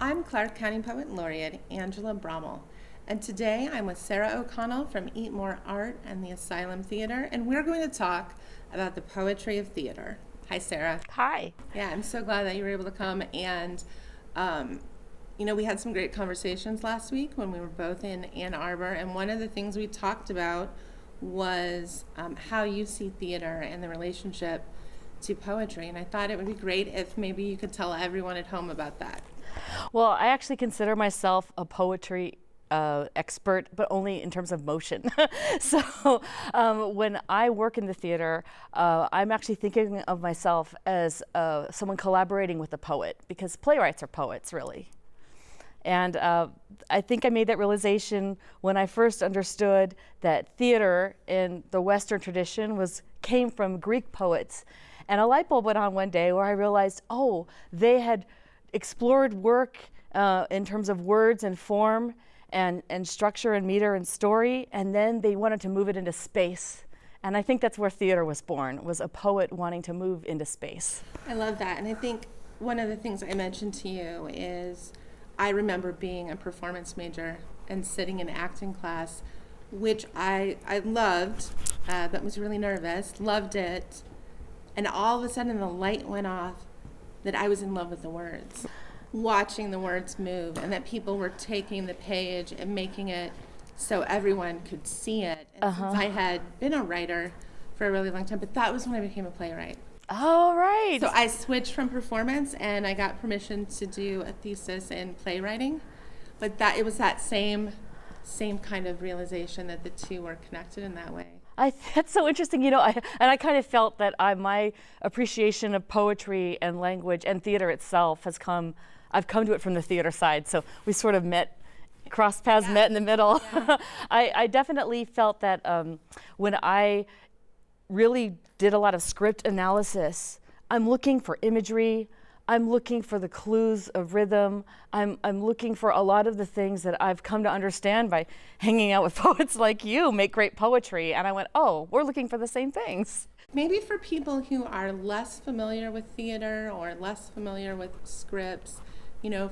I'm Clark County Poet Laureate Angela Brommel, and today I'm with Sarah O'Connell from Eat More Art and the Asylum Theater, and we're going to talk about the poetry of theater. Hi, Sarah. Hi. Yeah, I'm so glad that you were able to come, and we had some great conversations last week when we were both in Ann Arbor, and one of the things we talked about was how you see theater and the relationship to poetry, and I thought it would be great if maybe you could tell everyone at home about that. Well, I actually consider myself a poetry expert, but only in terms of motion. So when I work in the theater, I'm actually thinking of myself as someone collaborating with a poet, because playwrights are poets, really. And I think I made that realization when I first understood that theater in the Western tradition came from Greek poets. And a light bulb went on one day where I realized, oh, they had explored work in terms of words and form and structure and meter and story, and then they wanted to move it into space. And I think that's where theater was born, was a poet wanting to move into space. I love that. And I think one of the things I mentioned to you is I remember being a performance major and sitting in acting class, which I loved, but was really nervous, loved it. And all of a sudden the light went off that I was in love with the words, watching the words move, and that people were taking the page and making it so everyone could see it. And since I had been a writer for a really long time, but that was when I became a playwright. Oh, right. So I switched from performance and I got permission to do a thesis in playwriting, but it was that same kind of realization that the two were connected in that way. That's so interesting, I kind of felt that my appreciation of poetry and language and theater itself I've come to it from the theater side, so we sort of met in the middle. Yeah. I definitely felt that when I really did a lot of script analysis, I'm looking for imagery, I'm looking for the clues of rhythm, I'm looking for a lot of the things that I've come to understand by hanging out with poets like you, make great poetry, and I went, oh, we're looking for the same things. Maybe for people who are less familiar with theater or less familiar with scripts,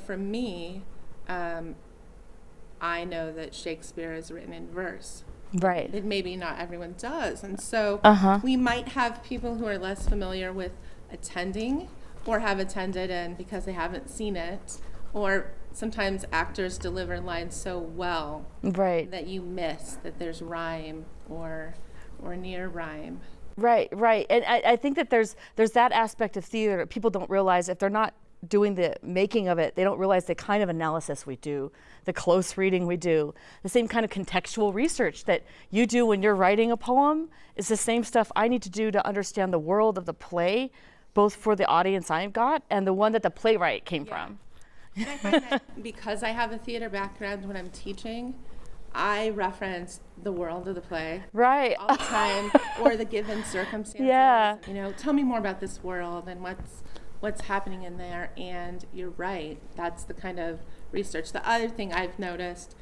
for me, I know that Shakespeare is written in verse. Right. That maybe not everyone does, and so we might have people who are less familiar with attending or have attended and because they haven't seen it, or sometimes actors deliver lines so well that you miss that there's rhyme or near rhyme. Right. And I think that there's that aspect of theater that people don't realize. If they're not doing the making of it, they don't realize the kind of analysis we do, the close reading we do, the same kind of contextual research that you do when you're writing a poem is the same stuff I need to do to understand the world of the play, both for the audience I've got and the one that the playwright came from. And I find that because I have a theater background, when I'm teaching, I reference the world of the play all the time, or the given circumstances. Yeah. Tell me more about this world and what's happening in there. And you're right, that's the kind of research. The other thing I've noticed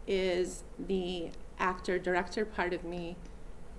is the actor-director part of me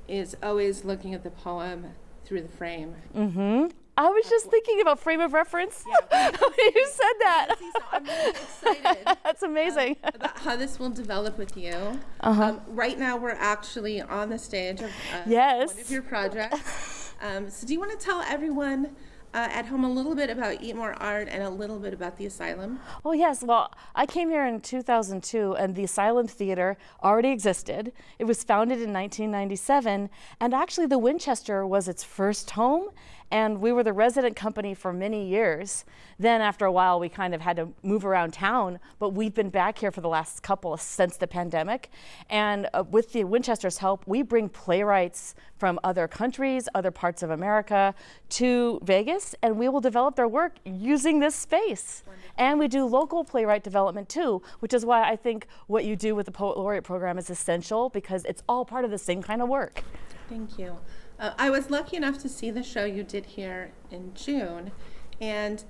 is always looking at the poem through the frame. Mm-hmm. I was just thinking about frame of reference. Yeah. You said that. So I'm really excited. That's amazing. About how this will develop with you. Right now we're actually on the stage of one of your projects. So do you want to tell everyone at home a little bit about Eat More Art and a little bit about the Asylum? Oh, yes. Well, I came here in 2002, and the Asylum Theater already existed. It was founded in 1997, and actually the Winchester was its first home, and we were the resident company for many years. Then after a while, we kind of had to move around town, but we've been back here for the last couple since the pandemic. And with the Winchester's help, we bring playwrights from other countries, other parts of America to Vegas, and we will develop their work using this space. Wonderful. And we do local playwright development too, which is why I think what you do with the Poet Laureate program is essential, because it's all part of the same kind of work. Thank you. I was lucky enough to see the show you did here in June, and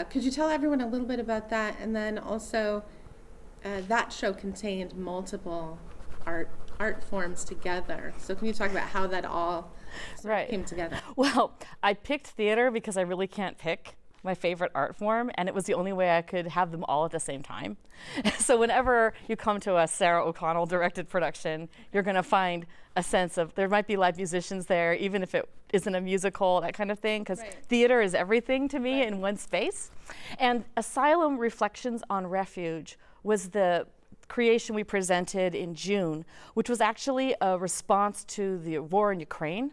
could you tell everyone a little bit about that? And then also, that show contained multiple art forms together. So can you talk about how that all came together? Well, I picked theater because I really can't pick. my favorite art form, and it was the only way I could have them all at the same time. So whenever you come to a Sarah O'Connell directed production, you're going to find a sense of, there might be live musicians there, even if it isn't a musical, that kind of thing, because theater is everything to me in one space. And Asylum Reflections on Refuge was the creation we presented in June, which was actually a response to the war in Ukraine.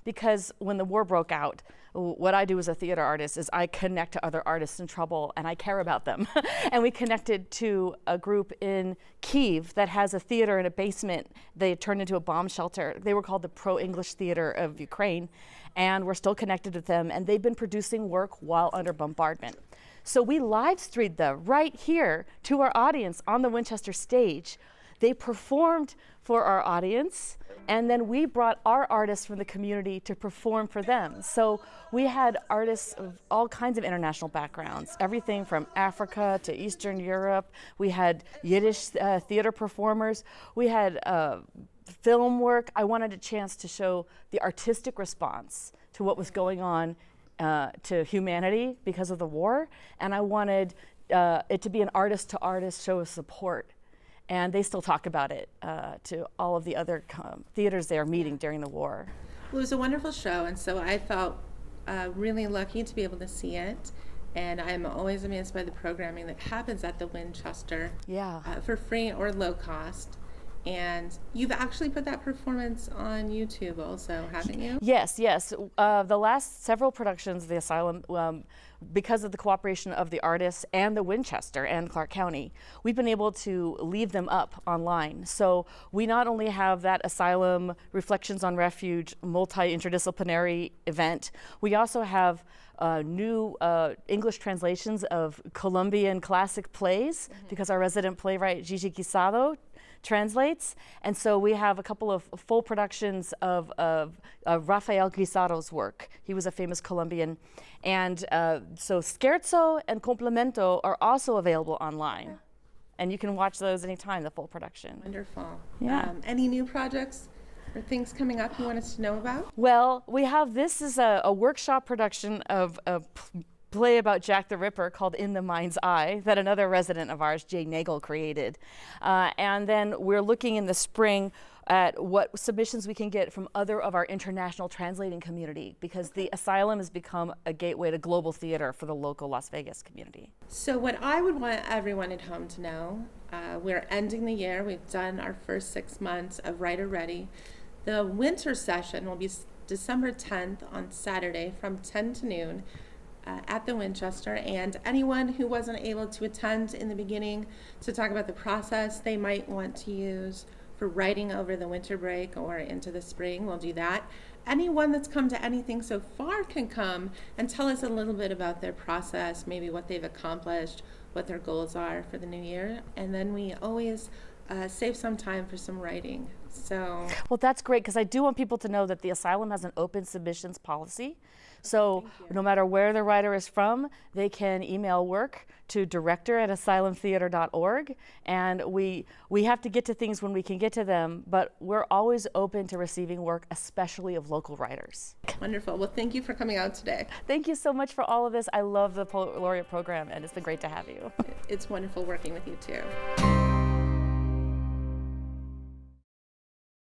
Because when the war broke out, what I do as a theater artist is I connect to other artists in trouble, and I care about them. And we connected to a group in Kyiv that has a theater in a basement. They turned into a bomb shelter. They were called the Pro-English Theater of Ukraine, and we're still connected with them, and they've been producing work while under bombardment. So we live streamed them right here to our audience on the Winchester stage. They performed for our audience, and then we brought our artists from the community to perform for them. So we had artists of all kinds of international backgrounds, everything from Africa to Eastern Europe. We had Yiddish theater performers. We had film work. I wanted a chance to show the artistic response to what was going on to humanity because of the war, and I wanted it to be an artist-to-artist show of support. And they still talk about it to all of the other theaters they are meeting during the war. Well, it was a wonderful show, and so I felt really lucky to be able to see it. And I'm always amazed by the programming that happens at the Winchester for free or low cost. And you've actually put that performance on YouTube also, haven't you? Yes, yes. The last several productions of the Asylum, because of the cooperation of the artists and the Winchester and Clark County, we've been able to leave them up online. So we not only have that Asylum Reflections on Refuge multi-interdisciplinary event, we also have new English translations of Colombian classic plays, because our resident playwright Gigi Guisado translates, and so we have a couple of full productions of Rafael Guisado's work. He was a famous Colombian, and so Scherzo and Complemento are also available online, and you can watch those anytime, the full production. Wonderful. Yeah. Any new projects or things coming up you want us to know about? Well, we have, this is a workshop production of a play about Jack the Ripper called In the Mind's Eye that another resident of ours, Jay Nagel, created. And then we're looking in the spring at what submissions we can get from other of our international translating community, because the Asylum has become a gateway to global theater for the local Las Vegas community. So what I would want everyone at home to know, we're ending the year. We've done our first 6 months of Writer Ready. The winter session will be December 10th on Saturday from 10 to noon. At the Winchester, and anyone who wasn't able to attend in the beginning to talk about the process they might want to use for writing over the winter break or into the spring, we'll do that. Anyone that's come to anything so far can come and tell us a little bit about their process, maybe what they've accomplished, what their goals are for the new year, and then we always save some time for some writing. So, well, that's great, because I do want people to know that the Asylum has an open submissions policy. So no matter where the writer is from, they can email work to director@asylumtheater.org. And we have to get to things when we can get to them, but we're always open to receiving work, especially of local writers. Wonderful. Well, thank you for coming out today. Thank you so much for all of this. I love the Laureate program, and it's been great to have you. It's wonderful working with you too.